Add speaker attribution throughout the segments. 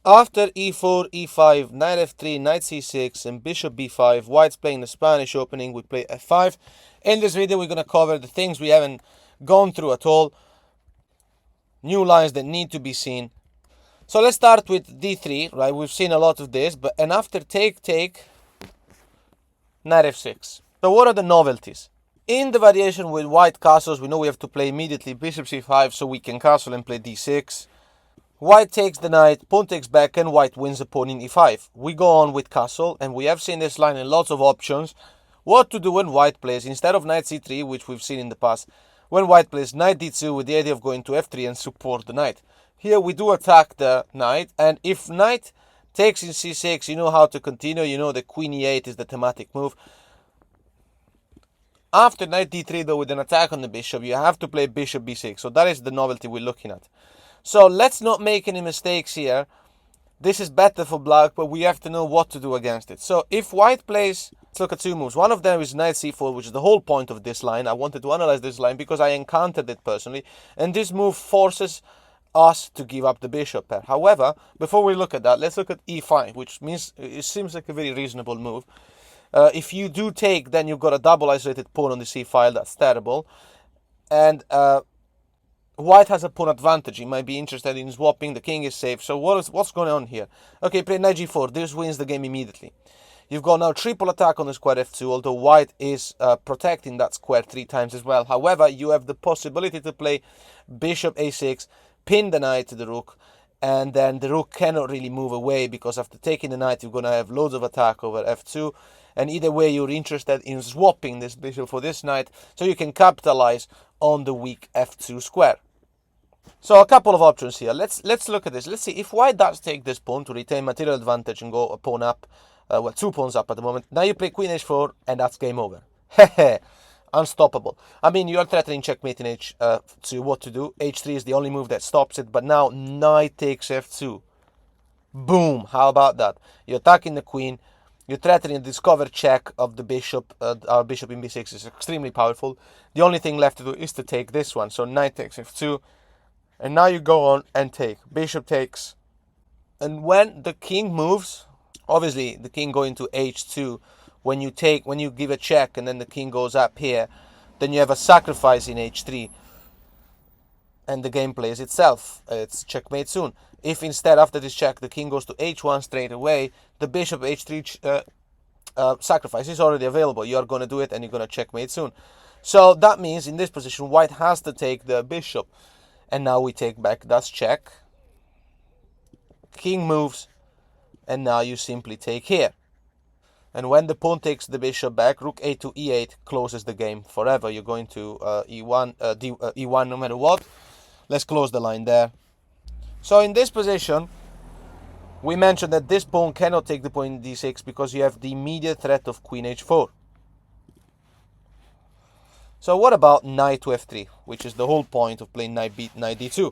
Speaker 1: After e4, e5, knight f3, knight c6, and bishop b5, white's playing the Spanish opening, we play f5. In this video, we're going to cover the things we haven't gone through at all, new lines that need to be seen. So let's start with d3, right? We've seen a lot of this, and after take, knight f6. So what are the novelties? In the variation with white castles, we know we have to play immediately bishop c5 so we can castle and play d6. White takes the knight, pawn takes back, and white wins the pawn in e5. We go on with castle, and we have seen this line in lots of options. What to do when white plays, instead of knight c3, which we've seen in the past, when white plays knight d2 with the idea of going to f3 and support the knight. Here we do attack the knight, and if knight takes in c6, you know how to continue, you know that queen e8 is the thematic move. After knight d3, though, with an attack on the bishop, you have to play bishop b6, so that is the novelty we're looking at. So let's not make any mistakes here. This is better for black, but we have to know what to do against it. So if white plays, let's look at two moves. One of them is knight c4, which is the whole point of this line. I wanted to analyze this line because I encountered it personally. And this move forces us to give up the bishop pair. However, before we look at that, let's look at e5, which means it seems like a very reasonable move. If you do take, then you've got a double isolated pawn on the c file. That's terrible. And white has a pawn advantage. He might be interested in swapping. The king is safe. So what's going on here? Okay, play knight g4. This wins the game immediately. You've got now triple attack on the square f2, although white is protecting that square 3 times as well. However, you have the possibility to play bishop a6, pin the knight to the rook, and then the rook cannot really move away because after taking the knight, you're going to have loads of attack over f2. And either way, you're interested in swapping this bishop for this knight so you can capitalize on the weak f2 square. So a couple of options here. Let's look at this. Let's see if white does take this pawn to retain material advantage and go a pawn up. Well, 2 pawns up at the moment. Now you play queen h4 and that's game over. Hehe. Unstoppable. I mean, you are threatening checkmate in h2. What to do? h3 is the only move that stops it. But now knight takes f2. Boom. How about that? You're attacking the queen. You're threatening a discovered check of the bishop. Our bishop in b6 is extremely powerful. The only thing left to do is to take this one. So knight takes f2. And now you go on and take. Bishop takes. And when the king moves, obviously the king going to h2, when you give a check and then the king goes up here, then you have a sacrifice in h3. And the game plays itself. It's checkmate soon. If instead, after this check, the king goes to h1 straight away, the bishop h3 sacrifice is already available. You are going to do it and you're going to checkmate soon. So that means in this position, white has to take the bishop. And now we take back, that's check. King moves, and now you simply take here. And when the pawn takes the bishop back, rook a to e8 closes the game forever. You're going to e1 no matter what. Let's close the line there. So in this position, we mentioned that this pawn cannot take the pawn in d6 because you have the immediate threat of queen h4. So what about knight to f3, which is the whole point of playing knight d2?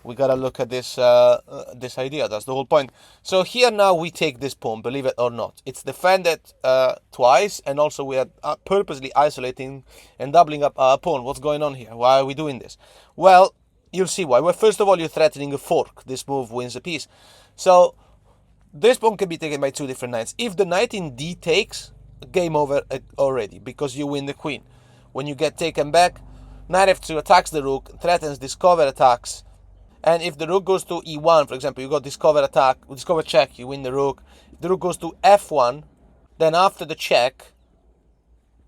Speaker 1: We gotta look at this this idea. That's the whole point. So here now we take this pawn, believe it or not. It's defended twice, and also we are purposely isolating and doubling up our pawn. What's going on here? Why are we doing this? Well, you'll see why. Well, first of all, you're threatening a fork. This move wins a piece. So this pawn can be taken by 2 different knights. If the knight in d takes, game over already because you win the queen. When you get taken back, knight f2 attacks the rook, threatens discover attacks. And if the rook goes to e1, for example, you got discover attack, discover check, you win the rook. If the rook goes to f1, then after the check,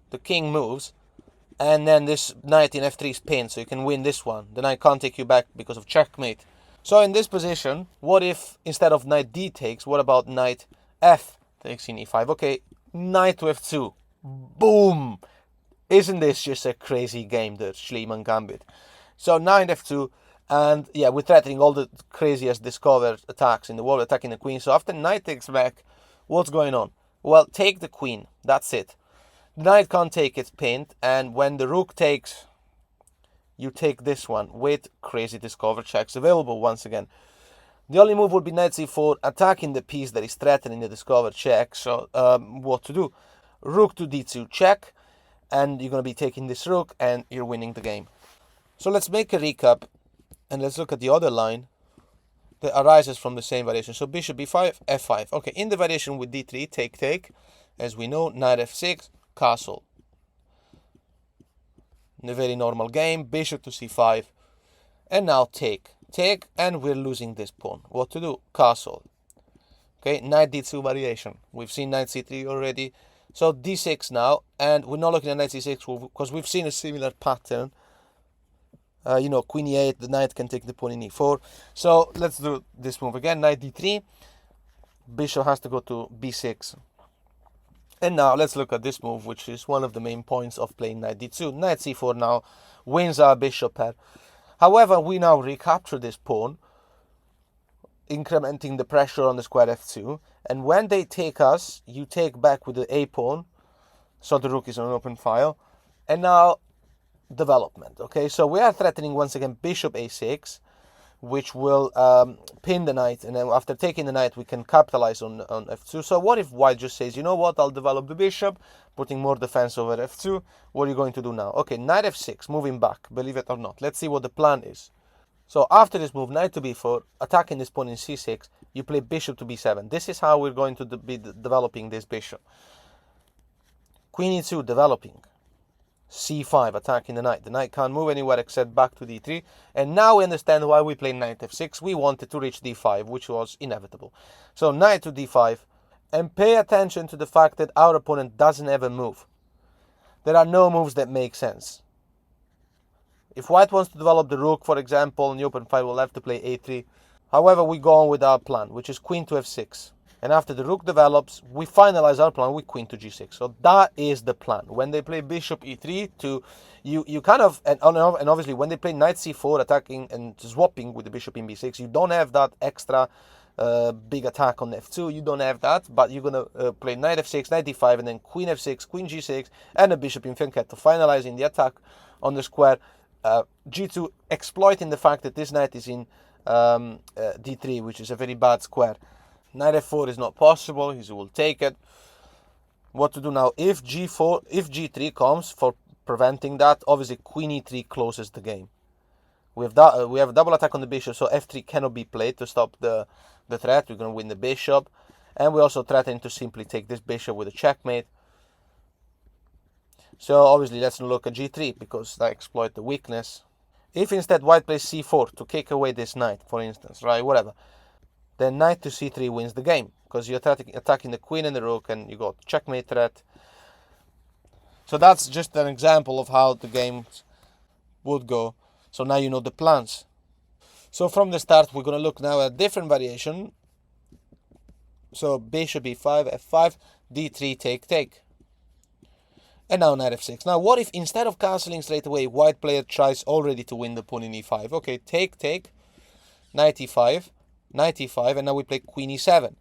Speaker 1: the king moves. And then this knight in f3 is pinned, so you can win this one. The knight can't take you back because of checkmate. So in this position, what if instead of knight d takes, what about knight f takes in e5? Okay, knight to f2. Boom! Isn't this just a crazy game, the Schliemann Gambit? So knight f2, and yeah, we're threatening all the craziest discovered attacks in the world, attacking the queen. So after knight takes back, what's going on? Well, take the queen. That's it. The knight can't take, it's pinned, and when the rook takes, you take this one with crazy discovered checks available once again. The only move would be knight c4, attacking the piece that is threatening the discovered check. So what to do? Rook to d2 check. And you're going to be taking this rook and you're winning the game. So let's make a recap and let's look at the other line that arises from the same variation. So bishop b5, f5. Okay, in the variation with d3, take, as we know, knight f6, castle. In a very normal game, bishop to c5, and now take, and we're losing this pawn. What to do? Castle. Okay, knight d2 variation. We've seen knight c3 already. So d6 now, and we're not looking at knight c6 because we've seen a similar pattern. Queen e8, the knight can take the pawn in e4. So let's do this move again. Knight d3, bishop has to go to b6. And now let's look at this move, which is one of the main points of playing knight d2. Knight c4 now wins our bishop pair. However, we now recapture this pawn, incrementing the pressure on the square f2. And when they take us, you take back with the a pawn, so the rook is on an open file. And now development. Okay, so we are threatening once again bishop a6, which will pin the knight, and then after taking the knight we can capitalize on f2. So what if white just says, you know what, I'll develop the bishop, putting more defense over f2. What are you going to do now? Okay, knight f6, moving back, believe it or not. Let's see what the plan is. So after this move, knight to b4, attacking this pawn in c6, you play bishop to b7. This is how we're going to be developing this bishop. Queen e2, developing. c5, attacking the knight. The knight can't move anywhere except back to d3. And now we understand why we played knight f6. We wanted to reach d5, which was inevitable. So knight to d5. And pay attention to the fact that our opponent doesn't ever move. There are no moves that make sense. If white wants to develop the rook, for example, in the open file, we'll have to play a3. However, we go on with our plan, which is queen to f6. And after the rook develops, we finalize our plan with queen to g6. So that is the plan. When they play bishop e3, you kind of, and obviously when they play knight c4, attacking and swapping with the bishop in b6, you don't have that extra big attack on f2. You don't have that, but you're going to play knight f6, knight d5, and then queen f6, queen g6, and a bishop in fianchetto, finalizing the attack on the square. g2 exploiting the fact that this knight is in d3, which is a very bad square. Knight f4 is not possible, he will take it. What to do now? If g3 comes for preventing that, obviously queen e3 closes the game. We have a double attack on the bishop, so f3 cannot be played to stop the threat. We're going to win the bishop. And we also threaten to simply take this bishop with a checkmate. So obviously let's look at g3, because that exploits the weakness. If instead white plays c4 to kick away this knight, for instance, right, whatever, then knight to c3 wins the game, because you're attacking the queen and the rook, and you got checkmate threat. So that's just an example of how the game would go. So now you know the plans. So from the start, we're going to look now at a different variation. So bishop e5, f5, d3, take. And now knight f6. Now what if instead of castling straight away, white player tries already to win the pawn in e5? Okay, take, knight e5, knight e5, and now we play queen e7.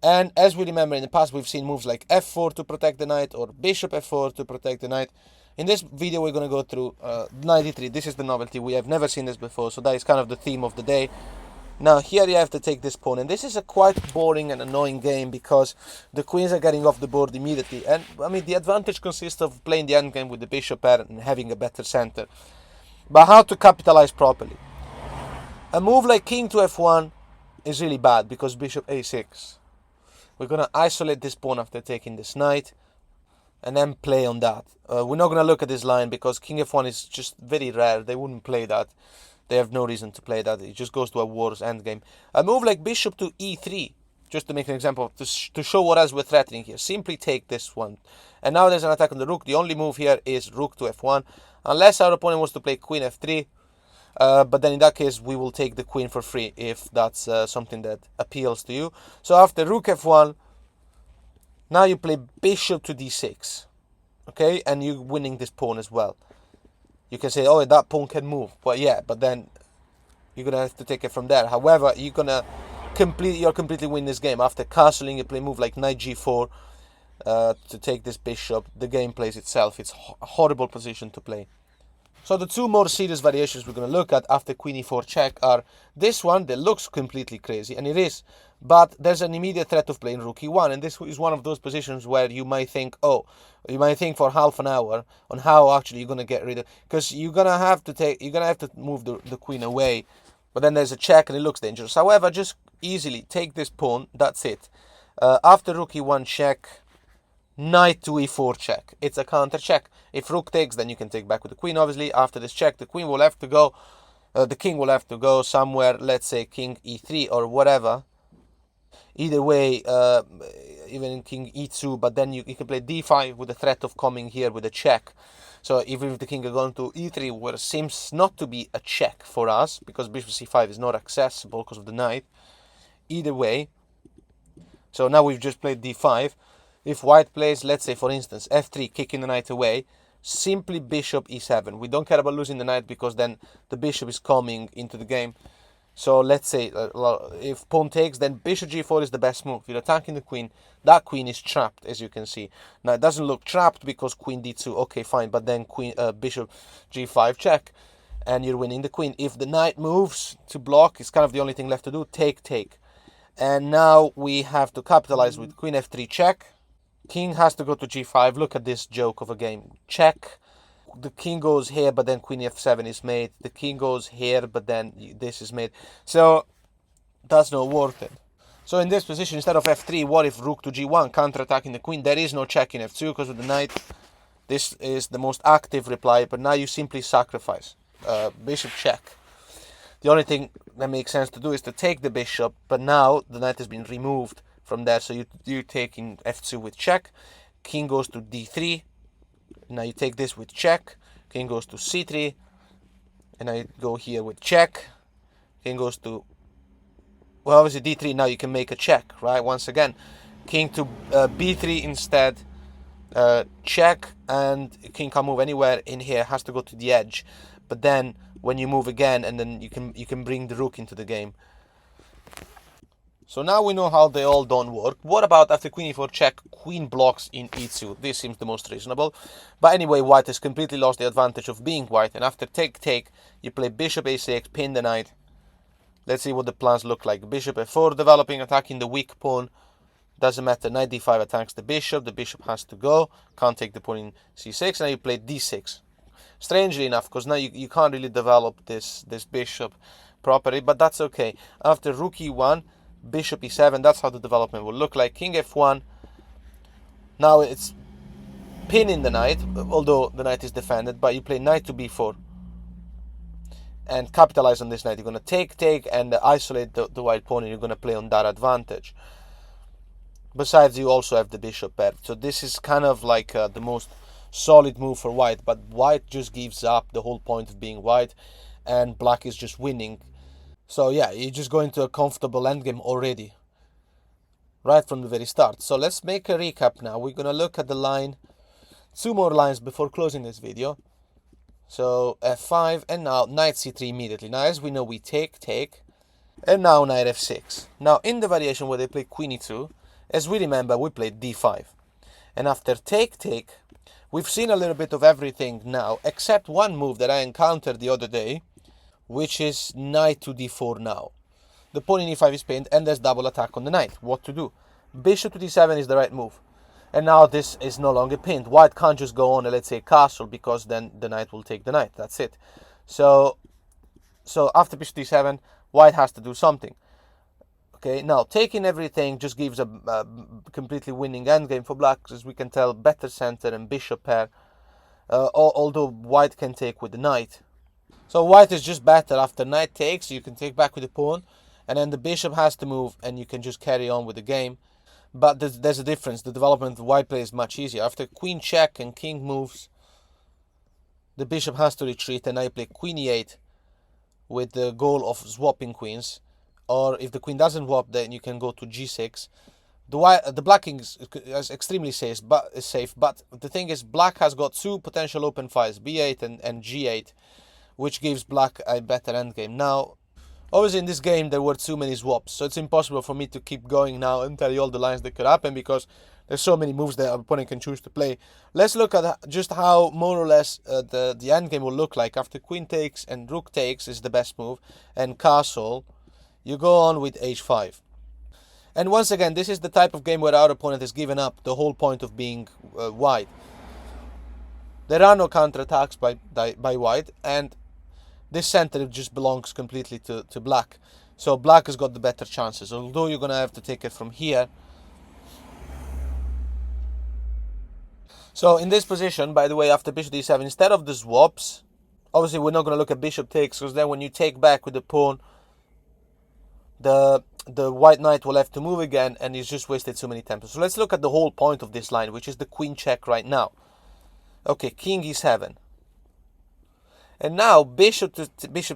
Speaker 1: And as we remember in the past, we've seen moves like f4 to protect the knight, or bishop f4 to protect the knight. In this video, we're going to go through knight e3. This is the novelty. We have never seen this before, so that is kind of the theme of the day. Now here you have to take this pawn, and this is a quite boring and annoying game because the queens are getting off the board immediately. And I mean, the advantage consists of playing the endgame with the bishop pair and having a better center. But how to capitalize properly? A move like king to f1 is really bad because bishop a6. We're going to isolate this pawn after taking this knight and then play on that. We're not going to look at this line because king f1 is just very rare. They wouldn't play that. They have no reason to play that. It just goes to a war's endgame. A move like bishop to e3, just to make an example, to show what else we're threatening here. Simply take this one. And now there's an attack on the rook. The only move here is rook to f1. Unless our opponent wants to play queen f3. But then in that case, we will take the queen for free if that's something that appeals to you. So after rook f1, now you play bishop to d6. Okay, and you're winning this pawn as well. You can say, oh, that pawn can move. But yeah, but then you're going to have to take it from there. However, you're going to completely win this game. After castling, you play a move like knight g4 to take this bishop. The game plays itself. It's a horrible position to play. So the two more serious variations we're going to look at after queen e4 check are this one that looks completely crazy, and it is, but there's an immediate threat of playing rook e1, and this is one of those positions where you might think, for half an hour on how actually you're going to get rid of, because you're going to have to move the queen away But then there's a check and it looks dangerous. However, just easily take this pawn, that's it. After rook e1 check, knight to e4 check. It's a counter check. If rook takes, then you can take back with the queen, obviously. After this check, the queen will have to go, the king will have to go somewhere, let's say king e3 or whatever. Either way, even king e2, but then you can play d5 with the threat of coming here with a check. So even if the king is going to e3, where it seems not to be a check for us, because bishop c5 is not accessible because of the knight. Either way, so now we've just played d5. If white plays, let's say for instance, f3, kicking the knight away, simply bishop e7. We don't care about losing the knight because then the bishop is coming into the game. So let's say if pawn takes, then bishop g4 is the best move. You're attacking the queen. That queen is trapped, as you can see. Now it doesn't look trapped because queen d2. Okay, fine, but then bishop g5 check, and you're winning the queen. If the knight moves to block, it's kind of the only thing left to do. Take. And now we have to capitalize with queen f3 check. King has to go to g5. Look at this joke of a game. Check. The king goes here, but then queen f7 is made. The king goes here, but then this is made. So that's not worth it. So in this position, instead of f3, what if rook to g1, counter-attacking the queen? There is no check in f2 because of the knight. This is the most active reply, but now you simply sacrifice. Bishop check. The only thing that makes sense to do is to take the bishop, but now the knight has been removed from there, so you're taking f2 with check. King goes to d3. Now you take this with check. King goes to c3. And I go here with check. King goes to, well, obviously d3. Now you can make a check, right? Once again, king to b3 instead. Check, and king can't move anywhere in here. Has to go to the edge. But then when you move again, and then you can bring the rook into the game. So now we know how they all don't work. What about after queen e4 check, queen blocks in e2? This seems the most reasonable. But anyway, white has completely lost the advantage of being white. And after take, you play bishop a6, pin the knight. Let's see what the plans look like. Bishop f4 developing, attacking the weak pawn. Doesn't matter, knight d5 attacks the bishop. The bishop has to go. Can't take the pawn in c6. Now you play d6. Strangely enough, because now you can't really develop this bishop properly. But that's okay. After rook e1, bishop e7, that's how the development will look like. King f1. Now it's pinning the knight, although the knight is defended, but you play knight to b4 and capitalize on this knight. You're going to take and isolate the white pawn, and you're going to play on that advantage. Besides, you also have the bishop pair, so this is kind of like the most solid move for white, but white just gives up the whole point of being white, and black is just winning. So yeah, you're just going to a comfortable endgame already, right from the very start. So let's make a recap now. We're going to look at the line, 2 more lines before closing this video. So f5, and now knight c3 immediately. Now as we know, we take, and now knight f6. Now in the variation where they play queen e2, as we remember, we played d5. And after take, we've seen a little bit of everything now, except one move that I encountered the other day, which is knight to d4 now. The pawn in e5 is pinned, and there's double attack on the knight. What to do? Bishop to d7 is the right move. And now this is no longer pinned. White can't just go on, let's say, castle, because then the knight will take the knight. That's it. So after bishop d7, white has to do something. Okay, now taking everything just gives a completely winning endgame for black, as we can tell, better center and bishop pair, although white can take with the knight. So white is just better. After knight takes, you can take back with the pawn, and then the bishop has to move, and you can just carry on with the game. But there's a difference. The development of white play is much easier. After queen check and king moves, the bishop has to retreat, and I play queen e8 with the goal of swapping queens. Or if the queen doesn't swap, then you can go to g6. The black king is extremely safe, but the thing is, black has got 2 potential open files, b8 and g8, which gives black a better endgame. Now, obviously in this game there were too many swaps, so it's impossible for me to keep going now and tell you all the lines that could happen, because there's so many moves that our opponent can choose to play. Let's look at just how more or less the endgame will look like. After queen takes and rook takes is the best move, and castle, you go on with h5. And once again, this is the type of game where our opponent has given up the whole point of being white. There are no counterattacks by white, and This center just belongs completely to black. So black has got the better chances, although you're going to have to take it from here. So in this position, by the way, after bishop d7, instead of the swaps, obviously we're not going to look at bishop takes, because then when you take back with the pawn, the white knight will have to move again, and he's just wasted so many tempos. So let's look at the whole point of this line, which is the queen check right now. Okay, king e7. And now bishop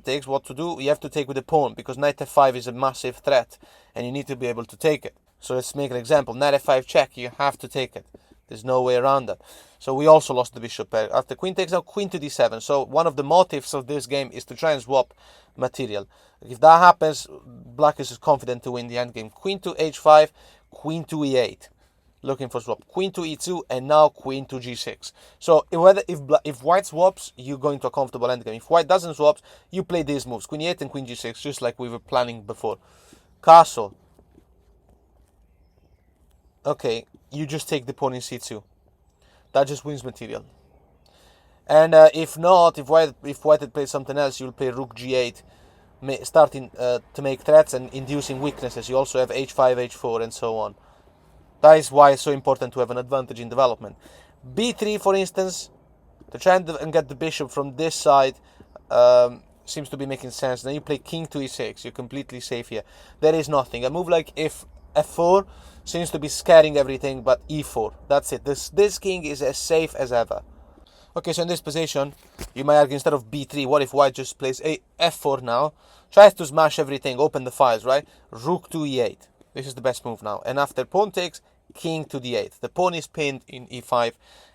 Speaker 1: takes. What to do? You have to take with the pawn, because knight f5 is a massive threat, and you need to be able to take it. So let's make an example. Knight f5 check. You have to take it. There's no way around that. So we also lost the bishop pair. After queen takes, now queen to d7. So one of the motives of this game is to try and swap material. If that happens, black is confident to win the endgame. Queen to h5, queen to e8. Looking for swap. Queen to e2, and now queen to g6. So if white swaps, you go into a comfortable endgame. If white doesn't swap, you play these moves. Queen e8 and queen g6, just like we were planning before. Castle. Okay, you just take the pawn in c2. That just wins material. And if not, if white had played something else, you'll play rook g8, starting to make threats and inducing weaknesses. You also have h5, h4, and so on. That is why it's so important to have an advantage in development. b3, for instance, to try and get the bishop from this side seems to be making sense. Then you play king to e6. You're completely safe here. There is nothing. A move like f4 seems to be scaring everything, but e4. That's it. This king is as safe as ever. Okay, so in this position, you might argue instead of b3, what if white just plays f4 now? Tries to smash everything, open the files, right? Rook to e8. This is the best move now. And after pawn takes, king to d8. The pawn is pinned in e5,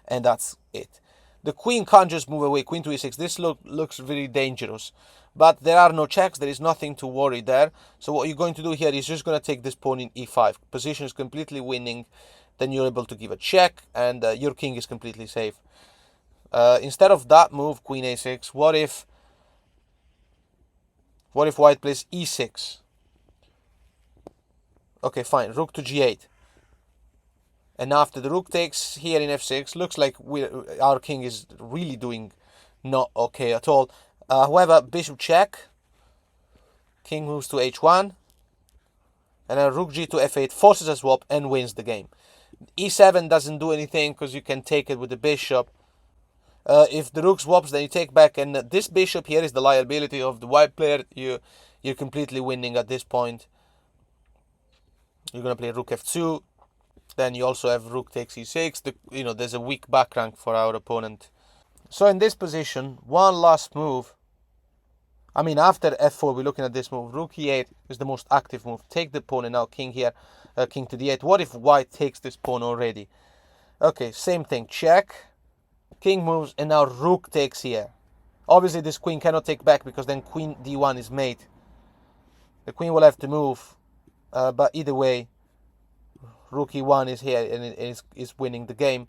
Speaker 1: and that's it. The queen can't just move away. Queen to e6. This looks really dangerous. But there are no checks. There is nothing to worry there. So what you're going to do here is just going to take this pawn in e5. Position is completely winning. Then you're able to give a check, and your king is completely safe. Instead of that move, queen a6, what if white plays e6? Okay, fine. Rook to g8. And after the rook takes here in f6, looks like our king is really doing not okay at all. However, bishop check. King moves to h1. And then rook g to f8 forces a swap and wins the game. e7 doesn't do anything because you can take it with the bishop. If the rook swaps, then you take back. And this bishop here is the liability of the white player. You're completely winning at this point. You're going to play rook f2. Then you also have rook takes e6. There's a weak back rank for our opponent. So in this position, one last move. After f4, we're looking at this move. Rook e8 is the most active move. Take the pawn, and now king here, king to d8. What if white takes this pawn already? Okay, same thing. Check. King moves, and now rook takes here. Obviously, this queen cannot take back because then queen d1 is mate. The queen will have to move. But either way, rook e1 is here and is winning the game.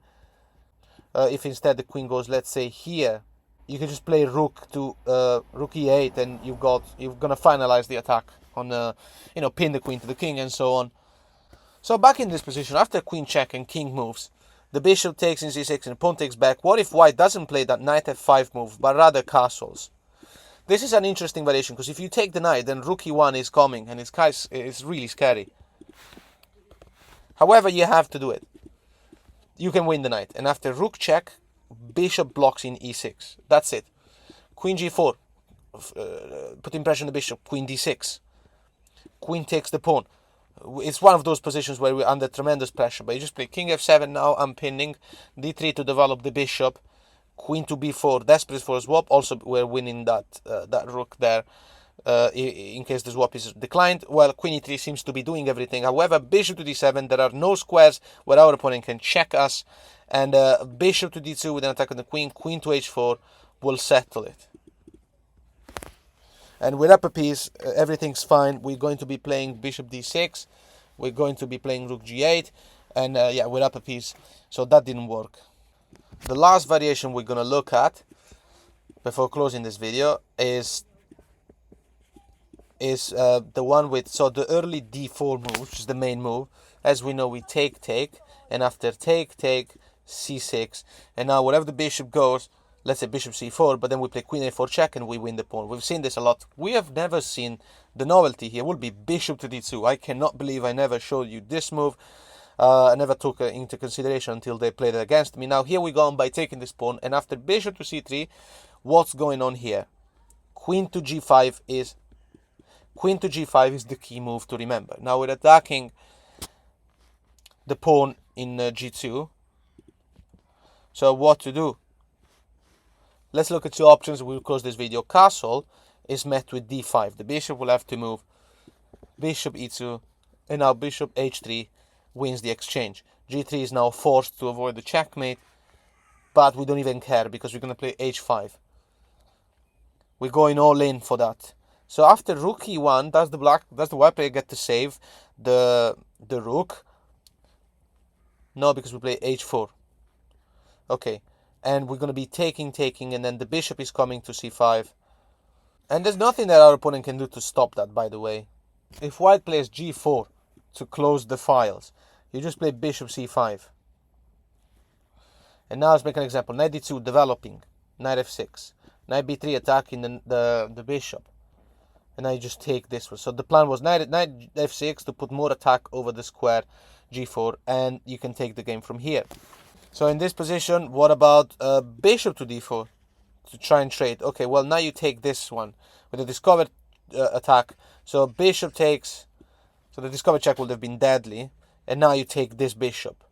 Speaker 1: If instead the queen goes, let's say here, you can just play rook to rook e8, and you're gonna finalize the attack on pin the queen to the king and so on. So back in this position, after queen check and king moves, the bishop takes in c6 and pawn takes back. What if white doesn't play that knight f5 move, but rather castles? This is an interesting variation, because if you take the knight, then rook e1 is coming, and it's really scary. However, you have to do it. You can win the knight. And after rook check, bishop blocks in e6. That's it. Queen g4. Putting pressure on the bishop. Queen d6. Queen takes the pawn. It's one of those positions where we're under tremendous pressure. But you just play king f7 now. I'm pinning. d3 to develop the bishop. Queen to b4. Desperate for a swap. Also, we're winning that rook there. In case the swap is declined. Well, queen e3 seems to be doing everything. However, bishop to d7, there are no squares where our opponent can check us. And bishop to d2 with an attack on the queen. Queen to h4 will settle it. And we're up a piece. Everything's fine. We're going to be playing bishop d6. We're going to be playing rook g8. And yeah, we're up a piece. So that didn't work. The last variation we're going to look at before closing this video is the one with, so the early d4 move, which is the main move. As we know, we take, and after take, c6, and now wherever the bishop goes, let's say bishop c4, but then we play queen a4 check and we win the pawn. We've seen this a lot. We have never seen the novelty here will be bishop to d2. I cannot believe I never showed you this move. I never took it into consideration until they played it against me. Now here we go on by taking this pawn, and after bishop to c3, what's going on here? Queen to g5 is the key move to remember. Now we're attacking the pawn in g2. So what to do? Let's look at two options. We'll close this video. Castle is met with d5. The bishop will have to move bishop e2, and now bishop h3 wins the exchange. g3 is now forced to avoid the checkmate, but we don't even care because we're going to play h5. We're going all in for that. So after rook e1, does the white player get to save the rook? No, because we play h4. Okay, and we're going to be taking, and then the bishop is coming to c5. And there's nothing that our opponent can do to stop that, by the way. If white plays g4 to close the files, you just play bishop c5. And now let's make an example. Knight d2 developing, knight f6. Knight b3 attacking the bishop. And now you just take this one. So the plan was knight f6 to put more attack over the square g4, and you can take the game from here. So in this position, what about bishop to d4 to try and trade? Okay, well now you take this one with a discovered attack. So bishop takes, so the discovered check would have been deadly, and now you take this bishop.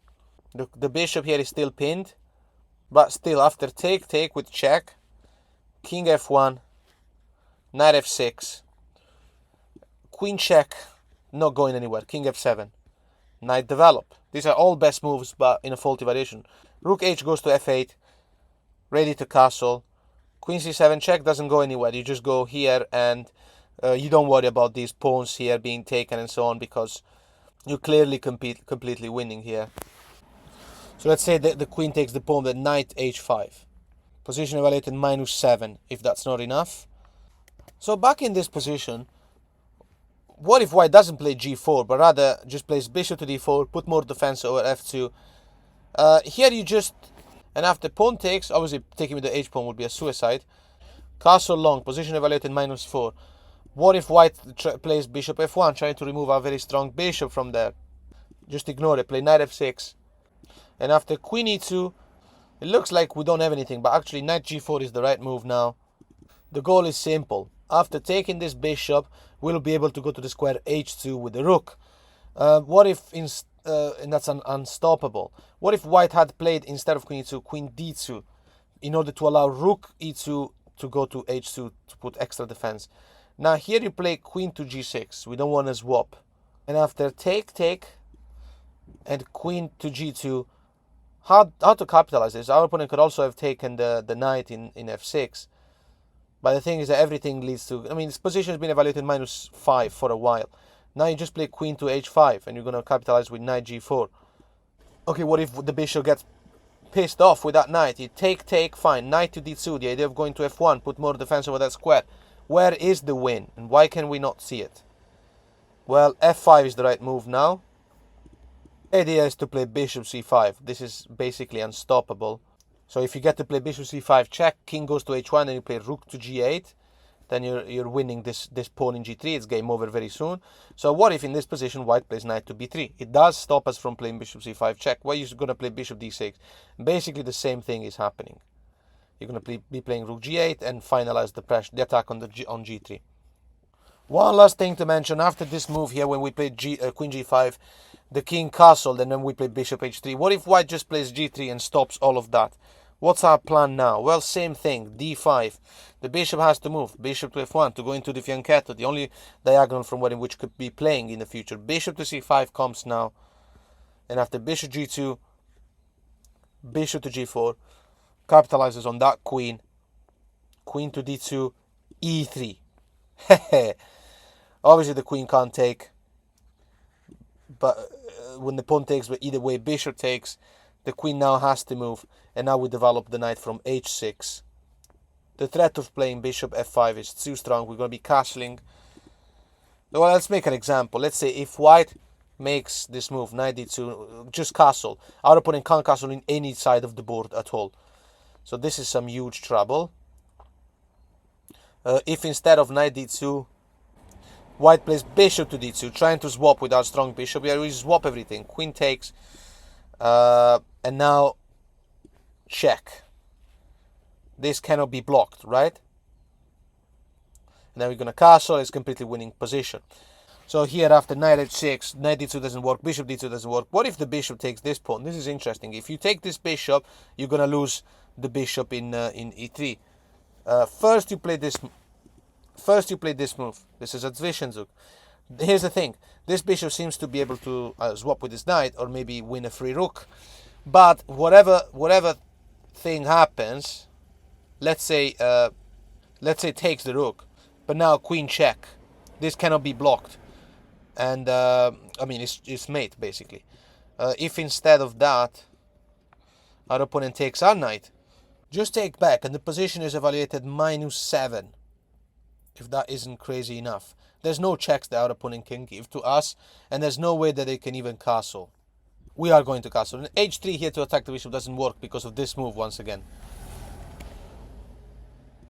Speaker 1: The bishop here is still pinned, but still after take with check, king f1, knight f6, queen check, not going anywhere, king f7, knight develop. These are all best moves, but in a faulty variation. Rook h goes to f8, ready to castle. Queen c7 check doesn't go anywhere. You just go here, and you don't worry about these pawns here being taken and so on, because you're clearly completely winning here. So let's say that the queen takes the pawn, the knight h5. Position evaluated -7, if that's not enough. So back in this position, what if white doesn't play g4, but rather just plays bishop to d4, put more defense over f2? Here you just, and after pawn takes, obviously taking with the h-pawn would be a suicide. Castle long, position evaluated -4. What if white plays bishop f1, trying to remove a very strong bishop from there? Just ignore it, play knight f6. And after queen e2, it looks like we don't have anything, but actually knight g4 is the right move now. The goal is simple. After taking this bishop, we'll be able to go to the square h2 with the rook. What if, and that's unstoppable, what if white had played, instead of queen e2, queen d2, in order to allow rook e2 to go to h2 to put extra defense? Now here you play queen to g6. We don't want to swap. And after take, and queen to g2, how to capitalize this? Our opponent could also have taken the knight in f6. But the thing is that everything leads to, I mean, this position has been evaluated -5 for a while. Now you just play queen to h5, and you're going to capitalize with knight g4. Okay, what if the bishop gets pissed off with that knight? You take, fine. Knight to d2, the idea of going to f1, put more defense over that square. Where is the win, and why can we not see it? Well, f5 is the right move now. The idea is to play bishop c5. This is basically unstoppable. So if you get to play bishop c5 check, king goes to h1, and you play rook to g8, then you're winning this pawn in g3. It's game over very soon. So what if in this position white plays knight to b3? It does stop us from playing bishop c5 check. Why are you going to play bishop d6? Basically the same thing is happening. You're going to be playing rook g8 and finalize the attack on g3. One last thing to mention, after this move here, when we play queen g5, the king castled, and then we play bishop h3. What if white just plays g3 and stops all of that? What's our plan now? Well, same thing, d5. The bishop has to move, bishop to f1 to go into the fianchetto, the only diagonal from which could be playing in the future. Bishop to c5 comes now, and after bishop g2, bishop to g4, capitalizes on that queen, queen to d2, e3. Obviously the queen can't take, but when the pawn takes, but either way bishop takes, the queen now has to move, and now we develop the knight from h6. The threat of playing bishop f5 is too strong. We're going to be castling. Well, let's make an example. Let's say if white makes this move, knight d2, just castle. Our opponent can't castle in any side of the board at all. So this is some huge trouble. If instead of knight d2, white plays bishop to d2, trying to swap with our strong bishop, we swap everything. Queen takes, and now check. This cannot be blocked, right? Now we're going to castle. It's completely winning position. So here after knight h6, knight d2 doesn't work, bishop d2 doesn't work. What if the bishop takes this pawn? This is interesting. If you take this bishop, you're going to lose the bishop in e3. First you play this move. This is a Zwischenzug. Here's the thing. This bishop seems to be able to swap with this knight or maybe win a free rook. But whatever thing happens, let's say takes the rook, but now queen check. This cannot be blocked. And I mean, it's mate basically. If instead of that, our opponent takes our knight, just take back, and the position is evaluated -7. If that isn't crazy enough, there's no checks that our opponent can give to us, and there's no way that they can even castle. We are going to castle. And h3 here to attack the bishop doesn't work because of this move once again.